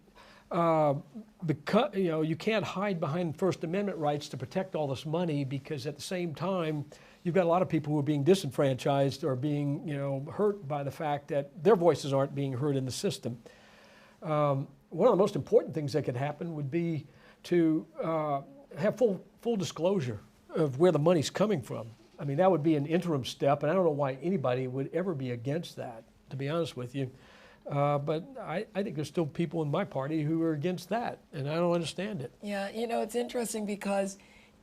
because you can't hide behind First Amendment rights to protect all this money, because at the same time, you've got a lot of people who are being disenfranchised or being hurt by the fact that their voices aren't being heard in the system. One of the most important things that could happen would be to have full disclosure of where the money's coming from. I mean, that would be an interim step, and I don't know why anybody would ever be against that, to be honest with you. But I think there's still people in my party who are against that, and I don't understand it. Yeah, it's interesting because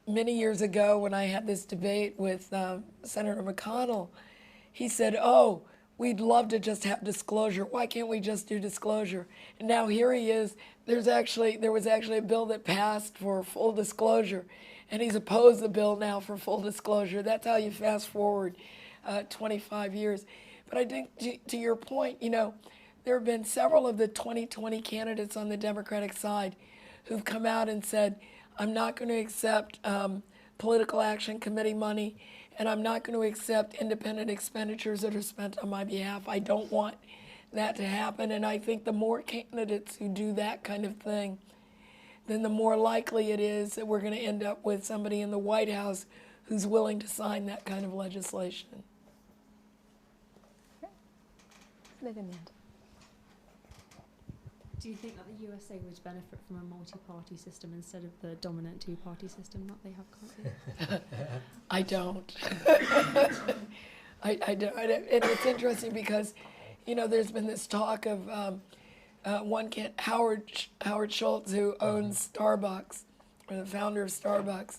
many years ago when I had this debate with Senator McConnell, he said, oh, we'd love to just have disclosure. Why can't we just do disclosure? And now here he is. There was actually a bill that passed for full disclosure, and he's opposed the bill now for full disclosure. That's how you fast forward 25 years. But I think to your point, there have been several of the 2020 candidates on the Democratic side who've come out and said, I'm not going to accept political action committee money, and I'm not going to accept independent expenditures that are spent on my behalf. I don't want that to happen. And I think the more candidates who do that kind of thing, then the more likely it is that we're going to end up with somebody in the White House who's willing to sign that kind of legislation. Liv in the end. Do you think that the USA would benefit from a multi-party system instead of the dominant two-party system that they have currently? I don't. I don't. And it's interesting because, there's been this talk of Howard Schultz, who owns Starbucks, or the founder of Starbucks,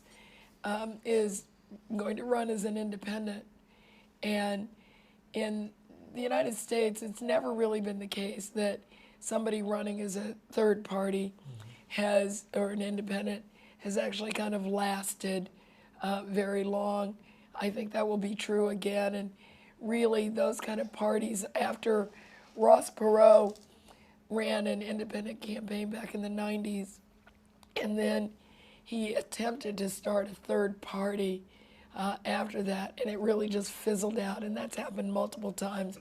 is going to run as an independent. And in the United States, it's never really been the case that somebody running as a third party or an independent has actually kind of lasted very long. I think that will be true again. And really, those kind of parties, after Ross Perot ran an independent campaign back in the 90s, and then he attempted to start a third party after that, and it really just fizzled out. And that's happened multiple times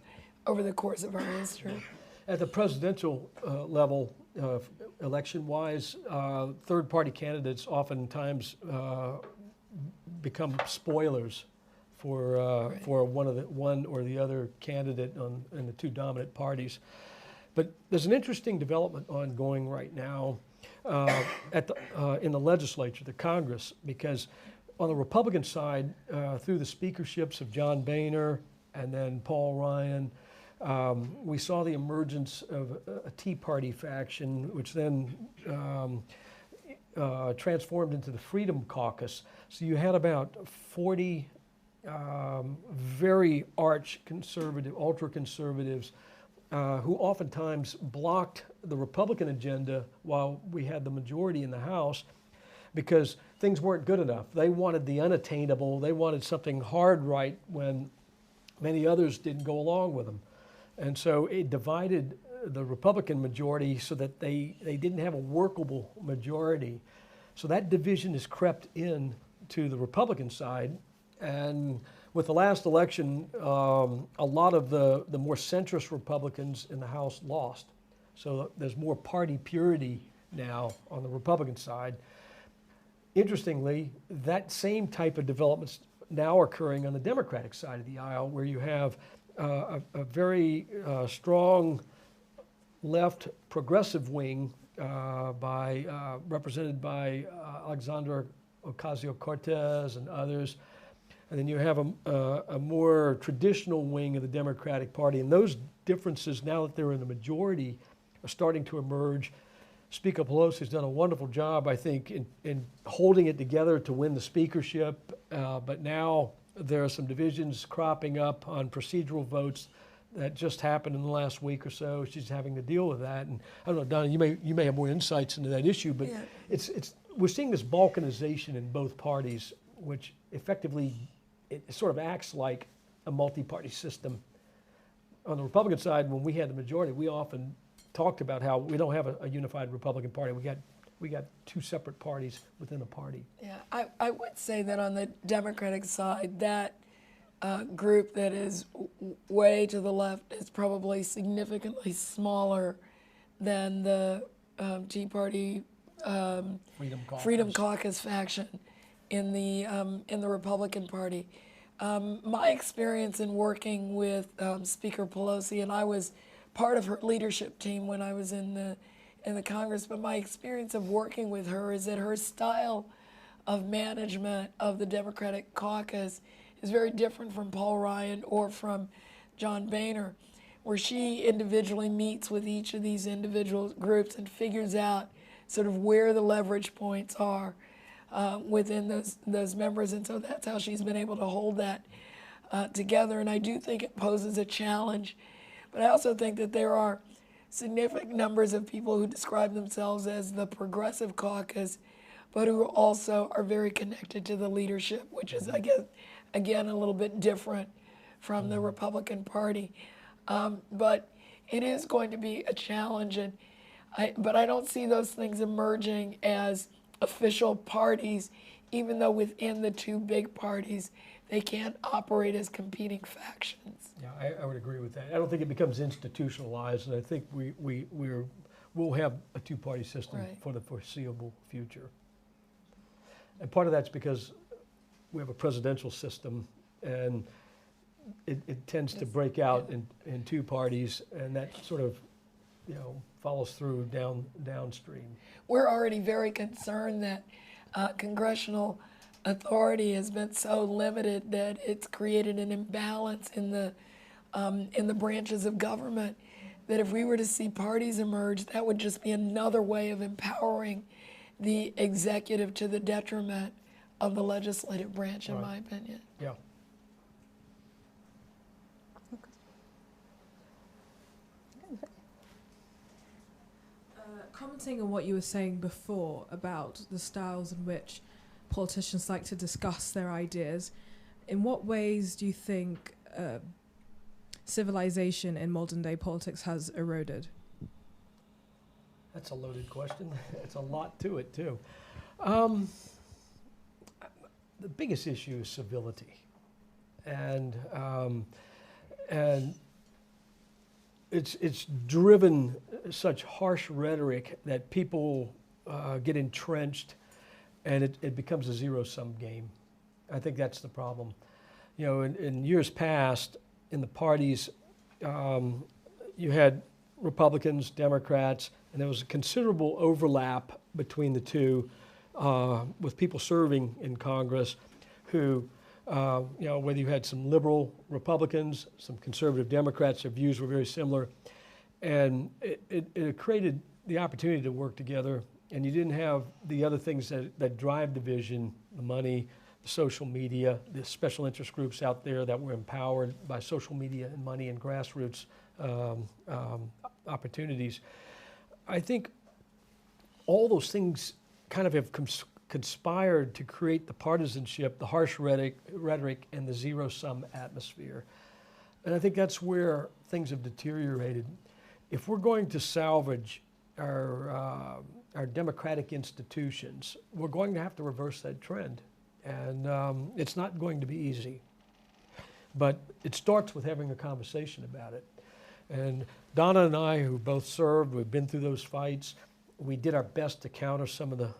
over the course of our history. At the presidential level, election-wise, third-party candidates oftentimes become spoilers for one or the other candidate in the two dominant parties. But there's an interesting development ongoing right now in the legislature, the Congress, because on the Republican side, through the speakerships of John Boehner and then Paul Ryan, we saw the emergence of a Tea Party faction, which then transformed into the Freedom Caucus. So you had about 40 very arch conservative, ultra-conservatives who oftentimes blocked the Republican agenda while we had the majority in the House because things weren't good enough. They wanted the unattainable. They wanted something hard right when many others didn't go along with them. And so it divided the Republican majority so that they didn't have a workable majority. So that division has crept in to the Republican side. And with the last election, a lot of the more centrist Republicans in the House lost. So there's more party purity now on the Republican side. Interestingly, that same type of developments now occurring on the Democratic side of the aisle, where you have a very strong left progressive wing represented by Alexandra Ocasio-Cortez and others. And then you have a more traditional wing of the Democratic Party. And those differences, now that they're in the majority, are starting to emerge. Speaker Pelosi has done a wonderful job, I think, in holding it together to win the speakership. But now there are some divisions cropping up on procedural votes that just happened in the last week or so. She's having to deal with that. And I don't know, Donna, you may have more insights into that issue, but yeah. We're seeing this balkanization in both parties, which effectively it sort of acts like a multi-party system. On the Republican side, when we had the majority, we often talked about how we don't have a unified Republican Party. We got two separate parties within a party. Yeah, I would say that on the Democratic side, that group that is way to the left is probably significantly smaller than the Tea Party Freedom Caucus faction in the Republican Party. My experience in working with Speaker Pelosi, and I was part of her leadership team when I was in the Congress, but my experience of working with her is that her style of management of the Democratic caucus is very different from Paul Ryan or from John Boehner, where she individually meets with each of these individual groups and figures out sort of where the leverage points are within those members. And so that's how she's been able to hold that together. And I do think it poses a challenge. But I also think that there are significant numbers of people who describe themselves as the progressive caucus, but who also are very connected to the leadership, which is, I guess, again, a little bit different from the Republican Party. But it is going to be a challenge, but I don't see those things emerging as official parties, even though within the two big parties, they can't operate as competing factions. Yeah, I would agree with that. I don't think it becomes institutionalized, and I think we'll have a two-party system for the foreseeable future. And part of that's because we have a presidential system, and it tends to break out in two parties, and that sort of, follows through downstream. We're already very concerned that congressional authority has been so limited that it's created an imbalance in the branches of government, that if we were to see parties emerge, that would just be another way of empowering the executive to the detriment of the legislative branch, in my opinion. Yeah. Commenting on what you were saying before about the styles in which politicians like to discuss their ideas, in what ways do you think civilization in modern day politics has eroded? That's a loaded question. It's a lot to it, too. The biggest issue is civility. And it's driven such harsh rhetoric that people get entrenched, and it becomes a zero-sum game. I think that's the problem. In years past, in the parties, you had Republicans, Democrats, and there was a considerable overlap between the two with people serving in Congress who, whether you had some liberal Republicans, some conservative Democrats, their views were very similar. And it created the opportunity to work together, and you didn't have the other things that drive division, the money, the social media, the special interest groups out there that were empowered by social media and money and grassroots opportunities. I think all those things kind of have conspired to create the partisanship, the harsh rhetoric, and the zero-sum atmosphere. And I think that's where things have deteriorated. If we're going to salvage our democratic institutions, we're going to have to reverse that trend. And it's not going to be easy. But it starts with having a conversation about it. And Donna and I, who both served, we've been through those fights. We did our best to counter some of the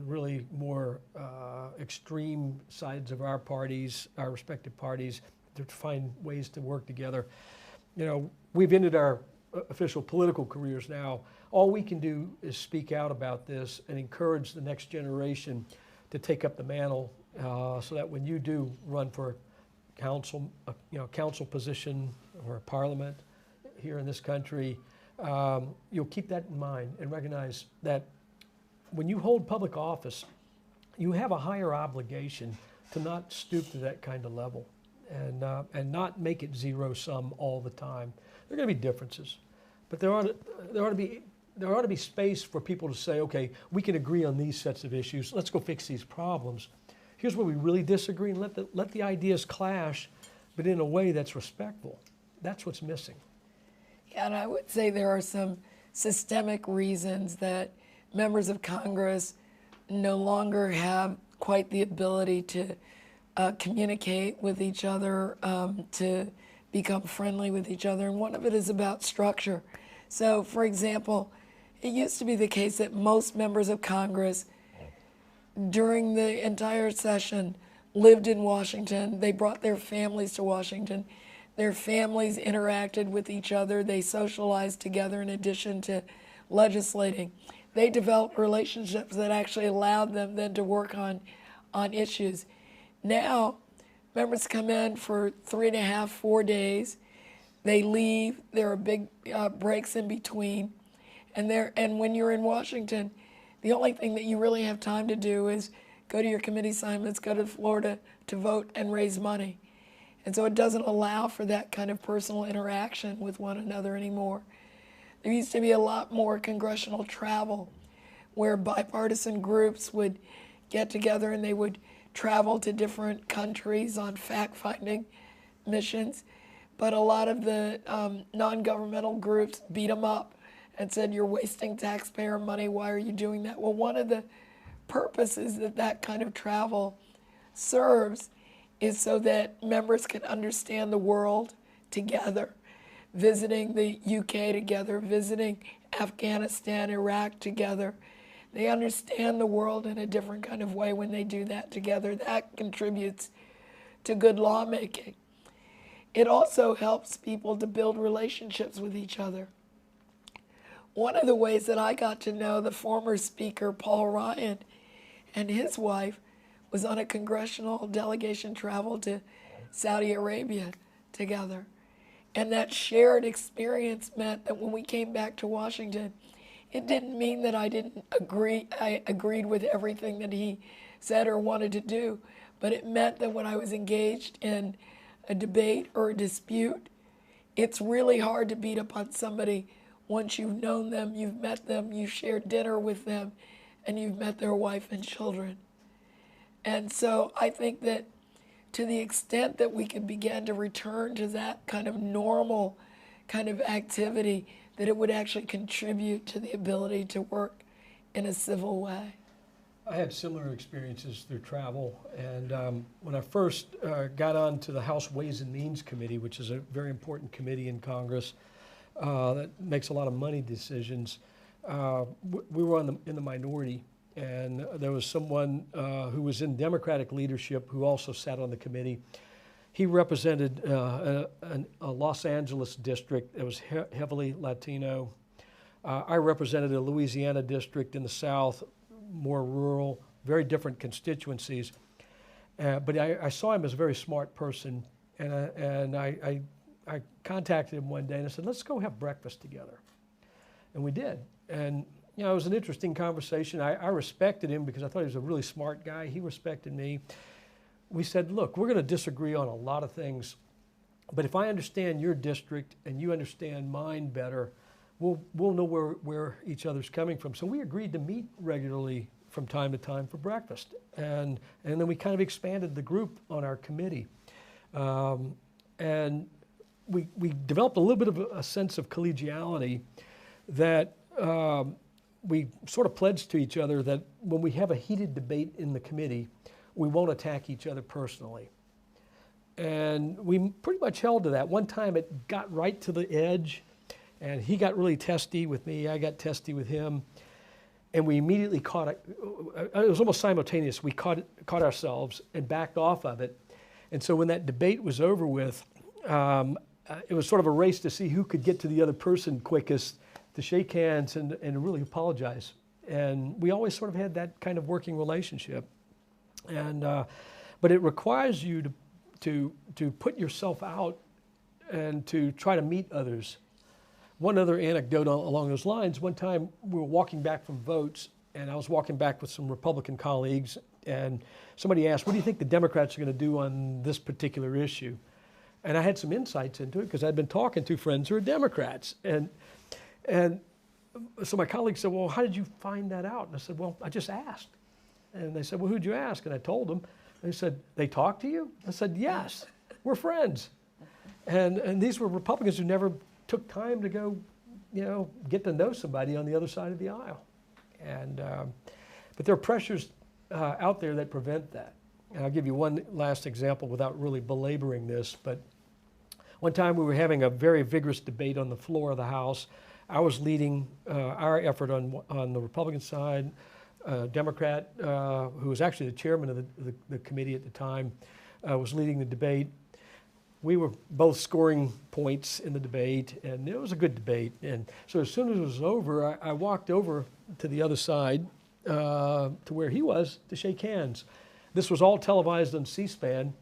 really more extreme sides of our parties, our respective parties, to find ways to work together. You know, we've ended our official political careers now. All we can do is speak out about this and encourage the next generation to take up the mantle, so that when you do run for council, council position or parliament here in this country, you'll keep that in mind and recognize that when you hold public office, you have a higher obligation to not stoop to that kind of level and not make it zero-sum all the time. There are going to be differences, but there ought to be space for people to say, okay, we can agree on these sets of issues. Let's go fix these problems. Here's where we really disagree, and let the ideas clash, but in a way that's respectful. That's what's missing. Yeah, and I would say there are some systemic reasons that members of Congress no longer have quite the ability to communicate with each other, to become friendly with each other, and one of it is about structure. So, for example, it used to be the case that most members of Congress during the entire session lived in Washington. They brought their families to Washington. Their families interacted with each other. They socialized together in addition to legislating. They developed relationships that actually allowed them then to work on issues. Now, members come in for 3.5, 4 days. They leave. There are big breaks in between. And when you're in Washington, the only thing that you really have time to do is go to your committee assignments, go to Florida to vote and raise money. And so it doesn't allow for that kind of personal interaction with one another anymore. There used to be a lot more congressional travel where bipartisan groups would get together and they would travel to different countries on fact-finding missions. But a lot of the non-governmental groups beat them up and said, you're wasting taxpayer money, why are you doing that? Well, one of the purposes that kind of travel serves is so that members can understand the world together, visiting the UK together, visiting Afghanistan, Iraq together. They understand the world in a different kind of way when they do that together. That contributes to good lawmaking. It also helps people to build relationships with each other. One of the ways that I got to know the former Speaker, Paul Ryan, and his wife was on a congressional delegation travel to Saudi Arabia together. And that shared experience meant that when we came back to Washington, it didn't mean that I agreed with everything that he said or wanted to do, but it meant that when I was engaged in a debate or a dispute, it's really hard to beat up on somebody once you've known them, you've met them, you've shared dinner with them, and you've met their wife and children. And so I think that to the extent that we can begin to return to that kind of normal kind of activity, that it would actually contribute to the ability to work in a civil way. I had similar experiences through travel, and when I first got on to the House Ways and Means Committee, which is a very important committee in Congress that makes a lot of money decisions, we were in the minority, and there was someone who was in Democratic leadership who also sat on the committee. He represented a Los Angeles district that was heavily Latino. I represented a Louisiana district in the South, more rural, very different constituencies. But I saw him as a very smart person, and I contacted him one day and I said, let's go have breakfast together. And we did. And you know, it was an interesting conversation. I respected him because I thought he was a really smart guy. He respected me. We said, look, we're going to disagree on a lot of things, but if I understand your district and you understand mine better, we'll know where each other's coming from. So we agreed to meet regularly from time to time for breakfast. And then we kind of expanded the group on our committee. And we developed a little bit of a sense of collegiality that we sort of pledged to each other that when we have a heated debate in the committee, we won't attack each other personally. And we pretty much held to that. One time it got right to the edge, and he got really testy with me, I got testy with him, and we immediately caught it. It was almost simultaneous. We caught ourselves and backed off of it. And so when that debate was over with, it was sort of a race to see who could get to the other person quickest, to shake hands and really apologize. And we always sort of had that kind of working relationship. And but it requires you to put yourself out and to try to meet others. One other anecdote along those lines, one time we were walking back from votes, and I was walking back with some Republican colleagues, and somebody asked, what do you think the Democrats are going to do on this particular issue? And I had some insights into it because I'd been talking to friends who are Democrats. And so my colleague said, well, how did you find that out? And I said, well, I just asked. And they said, well, who'd you ask? And I told them. They said, they talked to you? I said, yes, we're friends. And these were Republicans who never took time to go, you know, get to know somebody on the other side of the aisle. And but there are pressures out there that prevent that. And I'll give you one last example without really belaboring this, but one time we were having a very vigorous debate on the floor of the House. I was leading our effort on the Republican side. Democrat, who was actually the chairman of the committee at the time, was leading the debate. We were both scoring points in the debate, and it was a good debate. And so as soon as it was over, I walked over to the other side to where he was to shake hands. This was all televised on C-SPAN,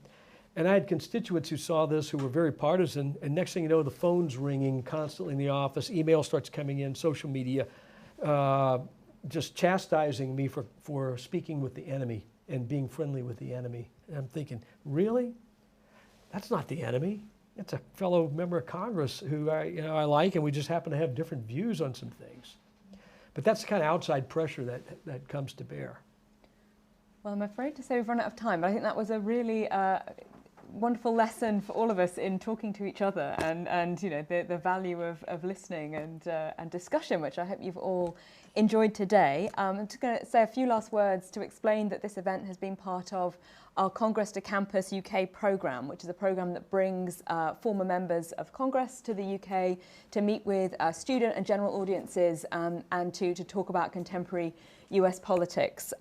and I had constituents who saw this who were very partisan, and next thing you know, the phone's ringing constantly in the office, email starts coming in, social media, just chastising me for speaking with the enemy and being friendly with the enemy. And I'm thinking, really? That's not the enemy. It's a fellow member of Congress who I like, and we just happen to have different views on some things. But that's the kind of outside pressure that comes to bear. Well, I'm afraid to say we've run out of time, but I think that was a really wonderful lesson for all of us in talking to each other and you know, the value of listening and discussion, which I hope you've all enjoyed today. I'm just going to say a few last words to explain that this event has been part of our Congress to Campus UK programme, which is a programme that brings former members of Congress to the UK to meet with student and general audiences and to talk about contemporary US politics.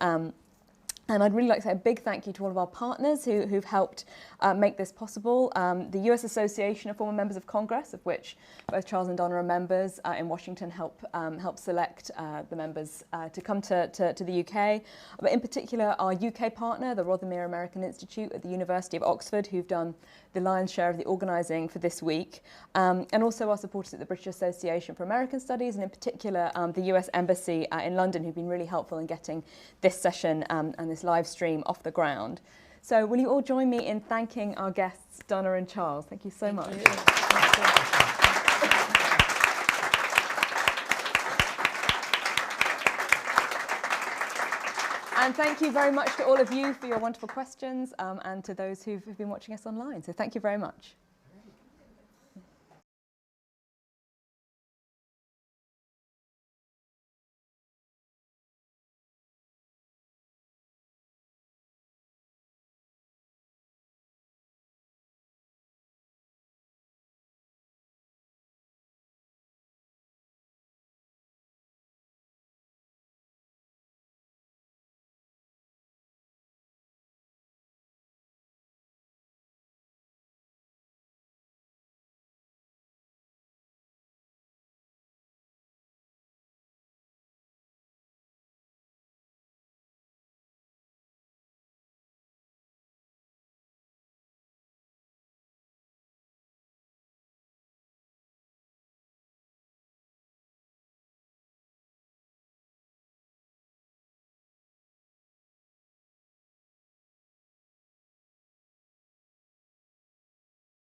And I'd really like to say a big thank you to all of our partners who've helped make this possible. The US Association of Former Members of Congress, of which both Charles and Donna are members in Washington, help select the members to come to the UK. But in particular, our UK partner, the Rothermere American Institute at the University of Oxford, who've done the lion's share of the organising for this week. And also our supporters at the British Association for American Studies, and in particular the US Embassy in London, who've been really helpful in getting this session and this live stream off the ground. So will you all join me in thanking our guests, Donna and Charles? Thank you so much. And thank you very much to all of you for your wonderful questions and to those who've been watching us online. So thank you very much.